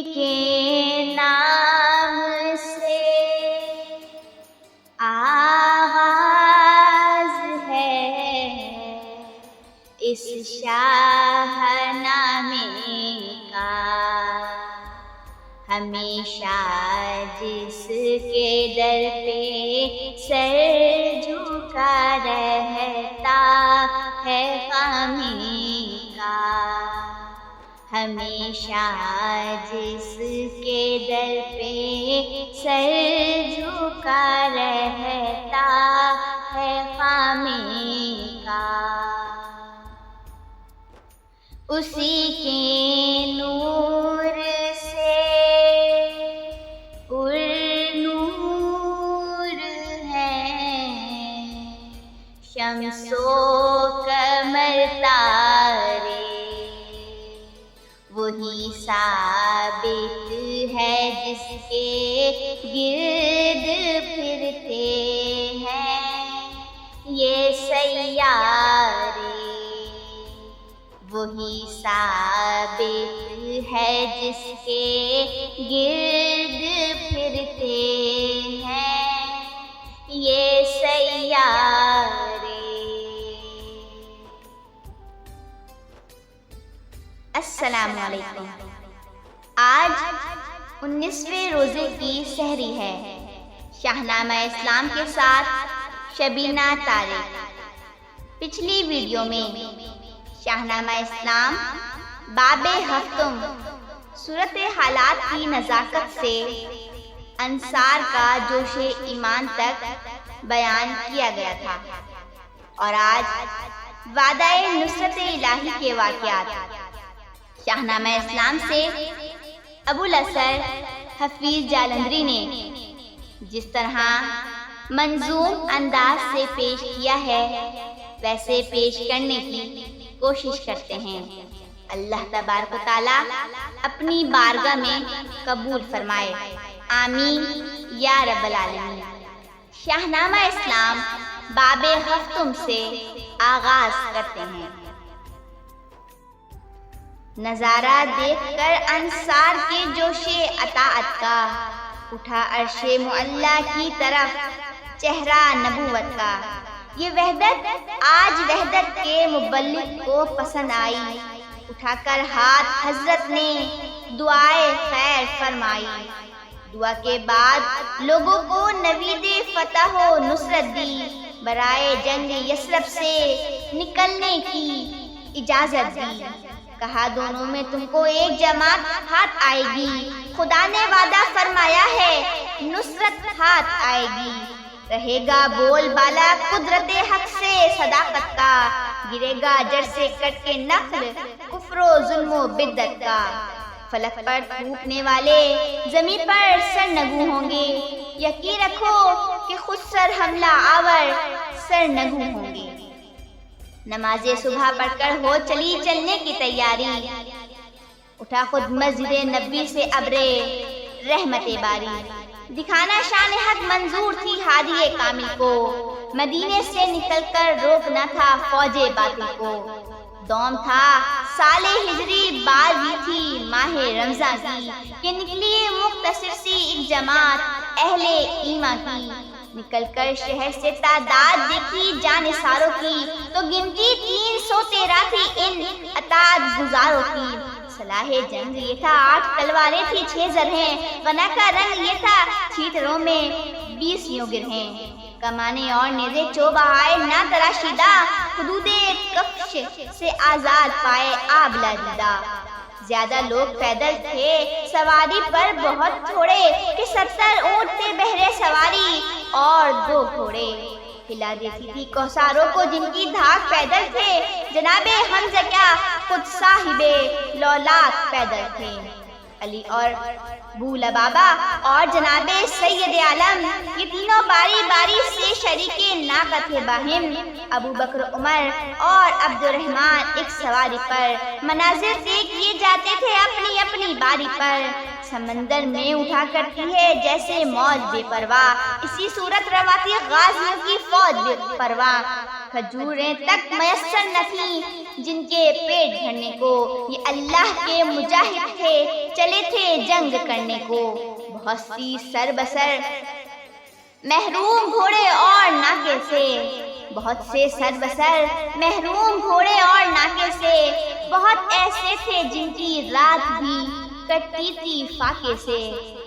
کے نام سے آغاز ہے اس شاہ نامے کا، ہمیشہ جس کے در پہ سر جھکا رہتا ہے خامی کا، ہمیشہ جس کے در پہ سر جھکا رہتا ہے خامی کا، اسی کے نور سے نور ہے شمس و قمر تارے، وہی ثابت ہے جس کے گرد پھرتے ہیں یہ سیارے، وہی ثابت ہے جس کے گرد پھرتے ہیں یہ سیارے۔ السلام علیکم۔ آج 19ویں روزے کی سحری ہے۔ شاہنامہ اسلام کے ساتھ شبینہ طارق۔ پچھلی ویڈیو میں شاہنامہ اسلام باب ہفتم صورت حالات کی نزاکت سے انصار کا جوش ایمان تک بیان کیا گیا تھا، اور آج وعدہ نصرت الہی کے واقعات۔ شاہنامہ اسلام سے ابو الاسر حفیظ جالندری نے جس طرح منظوم انداز سے پیش کیا ہے ویسے پیش کرنے کی کوشش کرتے ہیں۔ اللہ تبارک و تعالی اپنی بارگاہ میں قبول فرمائے، آمین یا رب العالمین۔ شاہنامہ اسلام باب ہفتم سے آغاز کرتے ہیں۔ نظارہ دیکھ کر انصار کے جوش اطاعت کا اٹھا عرش معلیٰ کی طرف چہرہ نبوت کا، یہ وحدت آج وحدت کے مبلغ کو پسند آئی، اٹھا کر ہاتھ حضرت نے دعائے خیر فرمائی، دعا کے بعد لوگوں کو نوید فتح و نصرت دی، برائے جنگ یثرب سے نکلنے کی اجازت دی، کہا دونوں میں تم کو ایک جماعت ہاتھ آئے گی، خدا نے وعدہ فرمایا ہے نصرت ہاتھ آئے گی، رہے گا بول بالا قدرت حق سے صداقت کا، گرے گا جڑ سے کٹ کے نقل کفر و ظلم و بدعت کا، فلک پر ٹوٹنے والے زمین پر سرنگوں ہوں گے، یقین رکھو کہ خود سر حملہ آور سرنگوں ہوں گے۔ نماز صبح پڑھ کر ہو چلی چلنے کی تیاری، اٹھا خود مسجد نبوی سے ابر رحمت باری، دکھانا شان حق منظور تھی ہادی کامل کو، مدینے سے نکل کر روکنا تھا فوج باطل کو، دوم تھا سال ہجری 12 تھی ماہ رمضان کی، کہ نکلی مختصر سی ایک جماعت اہل ایمان کی، نکل کر شہر سے تعداد دیکھی جانثاروں کی، تو گنتی 313 تھی ان اطاعت گزاروں کی، صلاح جنگ یہ تھا 8 تلواریں تھی 6 زرہیں، غنا کا رنگ یہ تھا چھیتروں میں 20 یوں گرہیں، کمانے اور نیزے چوبہائے نہ تراشیدہ، حدود کفش سے آزاد پائے آبلا دیدہ، زیادہ لوگ پیدل تھے سواری پر بہت تھوڑے، کہ 70 اونٹ تھے بہرے سواری اور 2 گھوڑے، ہلا دیتی تھی کوثاروں کو جن کی دھاک پیدل تھے، جناب حمزہ کیا خود صاحب لولاک پیدل تھے، علی اور بولبابا اور جناب سید عالم یہ تینوں باری باری سے شریک ناقہ تھے باہم، ابو بکر عمر اور عبد الرحمن ایک سواری پر، مناظر طے کیے جاتے تھے اپنی اپنی باری پر، سمندر میں اٹھا کرتی ہے جیسے موج بے پرواہ، اسی صورت رواتی غازیوں کی فوج بے پرواہ۔ کھجوریں تک میسر نہ تھیں جن کے پیٹ بھرنے کو، یہ اللہ کے مجاہد تھے چلے تھے جنگ کرنے کو۔ بہت سی سر بسر محروم گھوڑے اور ناکے سے، بہت سے سر بسر محروم گھوڑے اور ناکے سے، بہت ایسے تھے جن کی رات بھی کٹتی تھی فاقے سے۔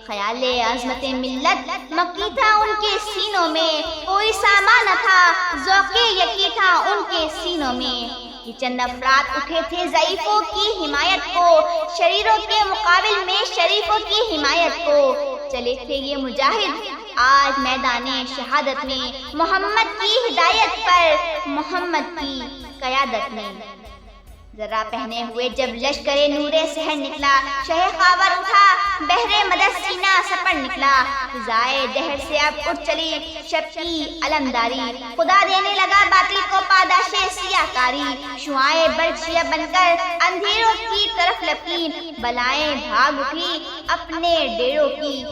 خیال عظمت ملت مکی تھا ان کے سینوں میں، کوئی سامان نہ تھا ذوق یقی تھا ان کے سینوں میں۔ یہ چند افراد اٹھے تھے ضعیفوں کی حمایت کو، شریروں کے مقابل میں شریفوں کی حمایت کو، چلے تھے یہ مجاہد آج میدان شہادت میں، محمد کی ہدایت پر محمد کی قیادت میں۔ ذرا پہنے ہوئے جب لشکر نور سحر نکلا، شہ خاور اٹھا بحر مدد سینہ سپر نکلا، فضائے دہر سے اب اٹھ چلی شب کی علمداری، خدا دینے لگا باطل کو پاداش سیاہ کاری، شعائیں برچیاں بن کر اندھیروں کی طرف لپکی، بلائیں بھاگ اٹھی اپنے ڈیروں کی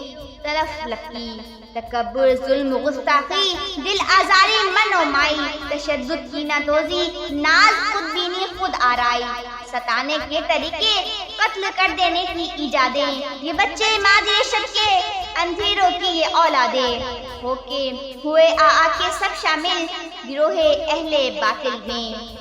طرف لپکی۔ تکبر ظلم گستاخی دل آزاری من و مائی، تشدد کینہ توزی ناز خود بینی خود آرائی، ستانے کے طریقے قتل کر دینے کی ایجادیں، یہ بچے ماضی شب کے اندھیروں کی یہ اولادیں، ہو کے ہوئے آ کے سب شامل گروہ اہل باطل میں،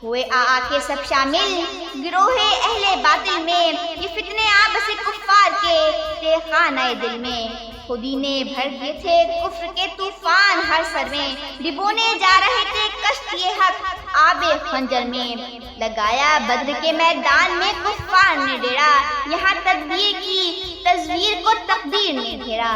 ہوئے آ کے سب شامل گروہ اہل باطل میں، یہ فتنے آبس کفار کے تھے خانہ دل میں، خودی نے بھر دیے تھے کفر کے طوفان ہر سر میں، ڈبونے جا رہے تھے کشتی حق آب خنجر میں، لگایا بدر کے میدان میں کفار نے ڈیرا، یہاں تدبیر کی تصویر کو تقدیر نے گھیرا،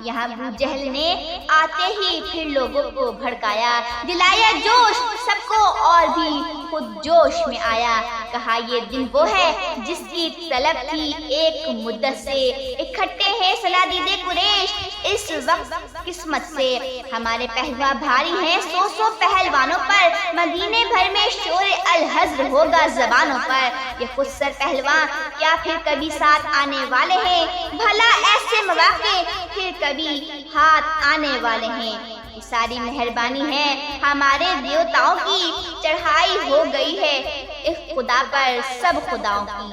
یہاں ابو جہل نے آتے ہی پھر لوگوں کو بھڑکایا، دلایا جوش سب کو اور بھی خود جوش میں آیا، کہا یہ دن وہ ہے جس کی طلب تھی ایک مدت سے، اکٹھے ہیں صنادید قریش اس وقت قسمت سے، ہمارے پہلوا بھاری ہیں سو سو پہلوانوں پر، مدینے بھر میں شور الحضر ہوگا زبانوں پر، یہ خود سر پہلوان کیا پھر کبھی ساتھ آنے والے ہیں، بھلا ایسے مواقع پھر کبھی ہاتھ آنے والے ہیں، یہ ساری مہربانی ہے ہمارے دیوتاؤں کی، چڑھائی ہو گئی ہے ایک خدا پر سب خداؤں کی،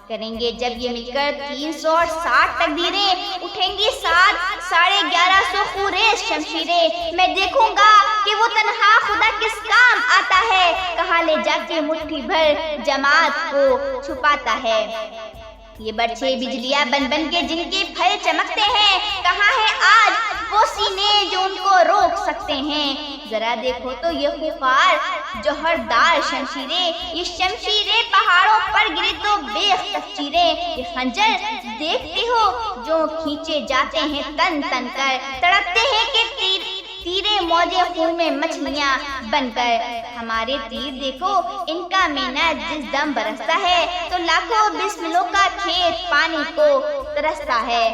کریں گے جب یہ مل کر 360 تقدیریں، اٹھیں گی 1150 خوریز شمشیریں، میں دیکھوں گا کہ وہ تنہا خدا کس کام آتا ہے، کہاں لے جا کے مٹھی بھر جماعت کو چھپاتا ہے، یہ برچے بجلیاں بن بن کے جن کے پھل چمکتے ہیں، کہاں ہے آج وہ سینے جو ان کو روک سکتے ہیں، ذرا دیکھو تو یہ خوفار جوہردار شمشیریں، یہ شمشیریں پہاڑوں پر گرے تو بیخ تک چیرے، یہ خنجر دیکھتے ہو جو کھینچے جاتے ہیں تن تن کر، تڑپتے ہیں کہ تیرے موجے خون میں مچھلیاں بن کر، ہمارے تیر دیکھو ان کا مینا جس دم برستا ہے، تو لاکھوں بسملوں کا کھیت پانی کو ترستا ہے،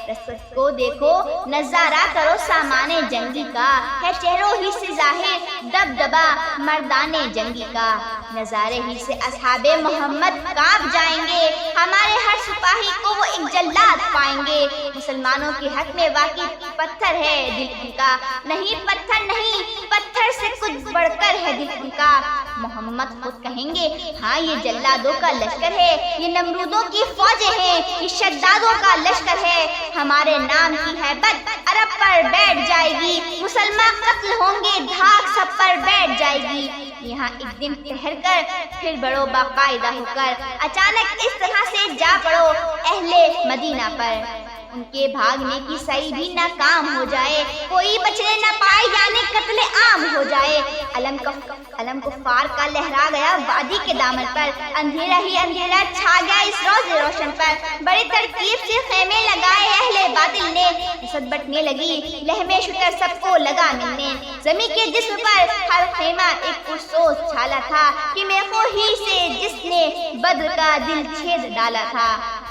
رسد کو دیکھو نظارہ کرو سامان جنگی کا، ہے چہروں ہی سے ظاہر دبدبا مردان جنگی کا، نظارے ہی سے اصحاب محمد کانپ جائیں گے، ہمارے ہر سپاہی کو وہ ایک جلاد پائیں گے، مسلمانوں کے حق میں واقعی پتھر ہے دل ان کا، نہیں پتھر نہیں پتھر سے کچھ بڑھ کر ہے دل ان کا، محمد خود کہیں گے ہاں یہ جلادوں کا لشکر ہے، یہ نمرودوں کی فوجیں ہیں، یہ شدادوں کا لشکر ہے، ہمارے نام کی ہیبت عرب پر بیٹھ جائے گی، مسلمان قتل ہوں گے دھاک سب پر بیٹھ جائے گی، یہاں ایک دن ٹھہر کر پھر بڑھو باقاعدہ ہو کر، اچانک اس طرح سے جا پڑو اہل مدینہ پر، ان کے بھاگنے کی سعی بھی ناکام ہو جائے، کوئی بچنے نہ پائے یعنی قتل عام ہو جائے، علم کفار کا لہرا گیا وادی کے دامن پر، اندھیرا ہی اندھیرا چھا گیا اس روز روشن پر، بڑی ترتیب سے خیمے لگائے اہل باطل نے، حسد بٹنے لگی لہمے شتر سب کو لگا ملنے، زمین کے جسم پر ہر خیمہ ایک پرسوز چھالا تھا، کہ میخو ہی سے جس نے بدر کا دل چھید ڈالا تھا،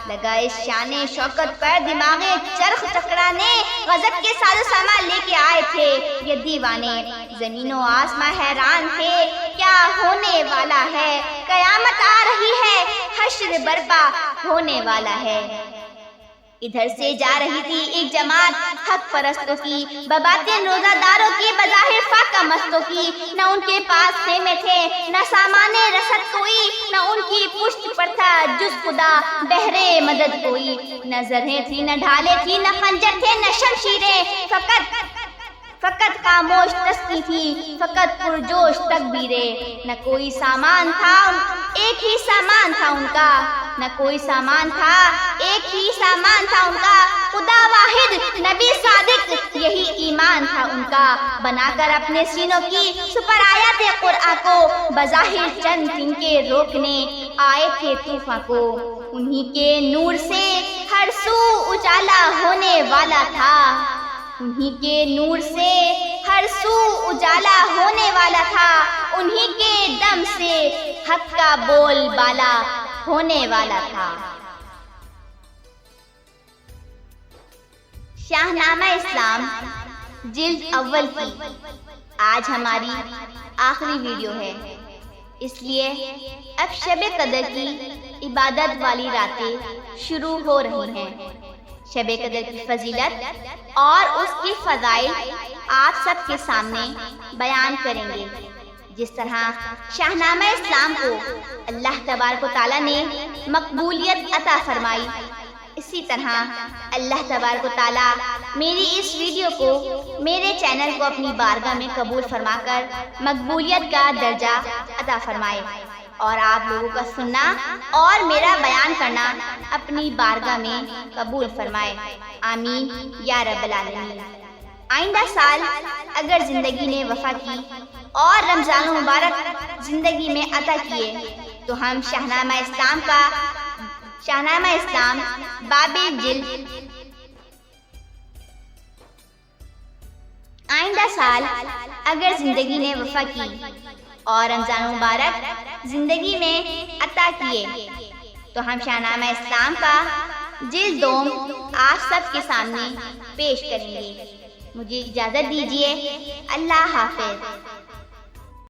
لگا اس شان شوکت پر دماغ چرخ چکرانے، غضب کے ساز و سامان لے کے آئے تھے یہ دیوانے، زمین و آسمان حیران تھے کیا ہونے والا ہے، قیامت آ رہی ہے حشر برپا ہونے والا ہے۔ ادھر سے جا رہی تھی ایک جماعت حق پرستوں کی، بباطن روزہ داروں کی، بظاہر فاقہ مستوں کی، نہ ان کے پاس خیمے تھے، نہ سامان رسد کوئی، نہ ان کی پشت پر تھا جز خدا بہرے مدد کوئی، نہ زرہیں تھی، نہ ڈھالے تھی، نہ خنجر تھے، نہ شمشیریں، فقط خاموش تسبیح تھی، فقط پرجوش تکبیریں، نہ کوئی سامان تھا، ایک ہی سامان تھا ان کا، نہ کوئی سامان تھا، ایک ہی سامان تھا ان کا، خدا واحد نبی صادق یہی ایمان تھا ان کا، بنا کر اپنے سینوں کی سپر آیات قرآن کو، بظاہر چند تنکے روکنے آئے تھے طوفان کو، انہی کے نور سے ہر سو اجالا ہونے والا تھا، انہی کے نور سے ہر سو اجالا ہونے والا تھا، انہی کے دم سے حق کا بول بالا ہونے والا تھا۔ شاہنامہ اسلام جلد اول کی آج ہماری آخری ویڈیو ہے، اس لیے اب شب قدر کی عبادت والی راتیں شروع ہو رہی ہیں۔ شب قدر کی فضیلت اور اس کی فضائل آپ سب کے سامنے بیان کریں گے۔ جس طرح شاہنامہ اسلام کو اللہ تبارک و تعالیٰ نے مقبولیت عطا فرمائی، اسی طرح اللہ تبارک و تعالیٰ میری اس ویڈیو کو، میرے چینل کو اپنی بارگاہ میں قبول فرما کر مقبولیت کا درجہ عطا فرمائے، اور آپ لوگوں کا سننا اور میرا بیان کرنا اپنی بارگاہ میں قبول فرمائے، آمین یا رب العالمین۔ آئندہ سال اگر زندگی نے وفا کی اور رمضان مبارک زندگی میں عطا کیے تو ہم شاہنامہ اسلام باب جلد آئندہ سال اگر زندگی نے وفا کی اور رمضان مبارک زندگی میں عطا کیے تو ہم شاہنامہ اسلام کا جلد دوم آپ سب کے سامنے پیش کریں گے۔ مجھے اجازت دیجیے، اللہ حافظ۔